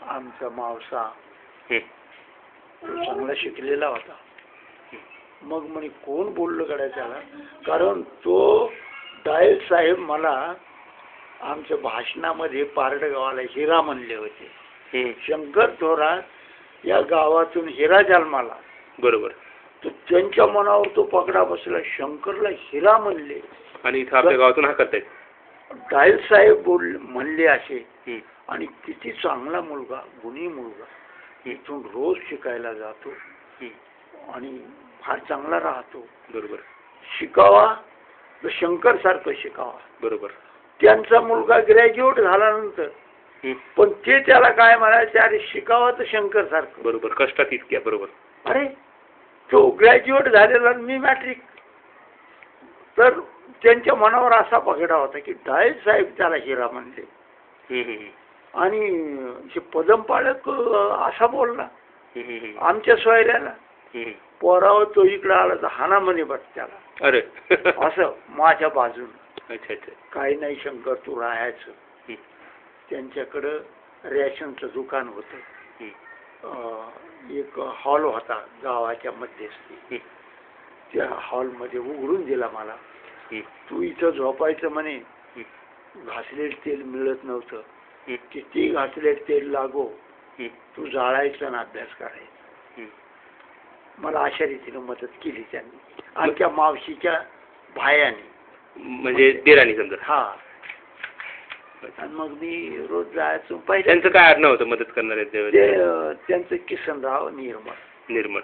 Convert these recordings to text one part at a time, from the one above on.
आमचा मावसा हं. तो चांगला शिकलेला होता. मग म्हणे कोण बोललं गड्या त्याला, कारण तो डायल साहेब मला आमच्या भाषणामध्ये पारडगावाला हिरा म्हणले होते. हं. शंकर थोरात या गावातून हिरा जन्माला. बरोबर. तर त्यांच्या मनावर तो पकडा बसला, शंकरला हिरा म्हणले आणि इथं आपल्या गावातून हा करतायत. डायल साहेब म्हणले असे. हं. आणि किती चांगला मुलगा, गुणी मुलगा, इथून रोज शिकायला जातो हं. आणि फार चांगला राहतो. बरोबर. शिकावा तर शंकर सारखं शिकावा. बरोबर. त्यांचा मुलगा ग्रॅज्युएट झाल्यानंतर हं. पण ते त्याला काय म्हणायचे, अरे शिकावा तर शंकर सारखं. बरोबर. कष्टात इतक्या. बरोबर. अरे तो ग्रॅज्युएट झालेला, मी मॅट्रिक. तर त्यांच्या मनावर असा पगडा होता की डायल साहेब त्याला हिरा म्हणले. हं. हं. आणि हे पदम पाळक असा बोलला हं. हं. आमच्या सोयऱ्याला. हं. पोरावर तो इकडे आला तर हाना म्हणे बट त्याला. अरे. असं माझ्या बाजून. अच्छा अच्छा. काही नाही शंकर तू राहायचं. हं. त्यांच्याकडं रॅशनचं दुकान होतं. हं. एक हॉल होता गावाच्या मध्यस्थी. हं. त्या हॉलमध्ये उघडून दिला मला. हं. तू इथं झोपायचं म्हणे. हं. घासलेलं तेल मिळत नव्हतं. हं. किती घासलेलं तेल लागो, हं. तू जाळायचं आणि अभ्यास करायचा. हं. मला अशा रीतीने मदत केली त्यांनी. आमच्या मावशीच्या भायाने, म्हणजे देराणी समजा. हा. आणि मग मी रोज जायचो. पहिले त्यांचं काय आडनाव होतं मदत करणारे? त्यांचं किसनराव निर्मळ. निर्मळ.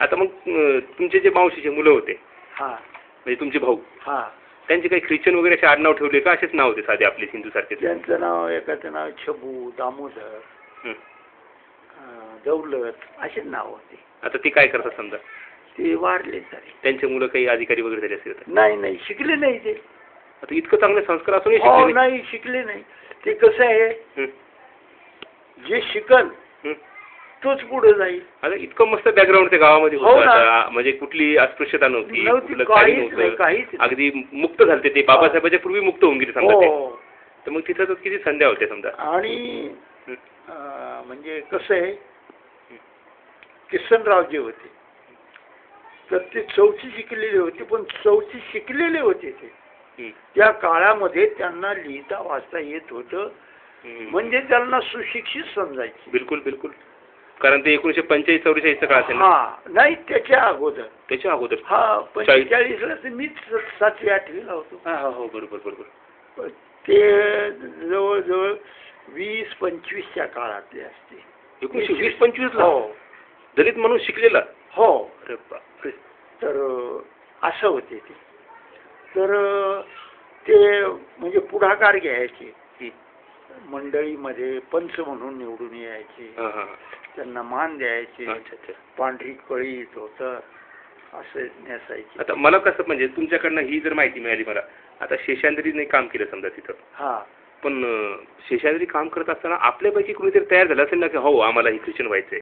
आता मग तुमचे जे मावशीचे मुलं होते, हा म्हणजे तुमचे भाऊ, हा, त्यांचे काही ख्रिश्चन वगैरे असे आडनाव ठेवले का, असेच नाव होते साधे आपले हिंदू सारखे? त्यांचं नाव, एकाचं नाव छबू, दामोदर, दौलत, असे नाव होते. आता ते काय करतात समजा? ते वारले झाले. त्यांचे मुलं काही अधिकारी वगैरे झाले असेल? नाही नाही, शिकले नाही ते. आता इतकं चांगले संस्कार असूनही हो शिकले नाही, शिकले नाही. ते कसं आहे, हं. जे शिकल हं. तोच पुढे जाईल. आता इतकं मस्त बॅकग्राऊंड ते गावामध्ये हो होतं. ना. आता म्हणजे कुठली अस्पृश्यता नव्हती, कुठलं काही काहीच नाही, नव्हतं. काहीच नाही. अगदी मुक्त झालते ते. बाबासाहेबांच्या पूर्वी मुक्त होऊन गेले समजा ते. हो. तर मग तिथं तर किती संध्या होत्या समजा. आणि हं. म्हणजे कसं आहे, किसनराव जे होते तर ते चौथी शिकलेले होते, पण चौथी शिकलेले होते ते. हं. त्या काळामध्ये त्यांना लिहिता वाचता येत होतं, हं. म्हणजे त्यांना सुशिक्षित समजायचे. बिलकुल बिलकुल. कारण ते 1945-44 काळ असेल ना? हा नाही, त्याच्या अगोदर. त्याच्या अगोदर. हा 45ला तर मीच 7वी 8वीला होतो. हा हा हो बरोबर बरोबर. ते जवळजवळ 20-25च्या काळातले असते. 1920-25 ला? हो दलित म्हणून शिकलेला? हो. अरे बापरे. तर असं होते ते. तर ते म्हणजे पुढाकार घ्यायचे. हं. मंडळीमध्ये पंच म्हणून निवडून यायचे. हा हा. त्यांना मान द्यायचे. अच्छा अच्छा. पांढरी कळी धोतर असं नेसायचे. आता मला कसं, म्हणजे तुमच्याकडनं ही जर माहिती मिळाली मला, आता शेषाद्रीने काम केलं समजा तिथं, हा. पण शेषाद्री काम करत असताना आपल्यापैकी कुणीतरी तयार झालं असेल ना की हो आम्हाला ही ख्रिश्चन व्हायचंय?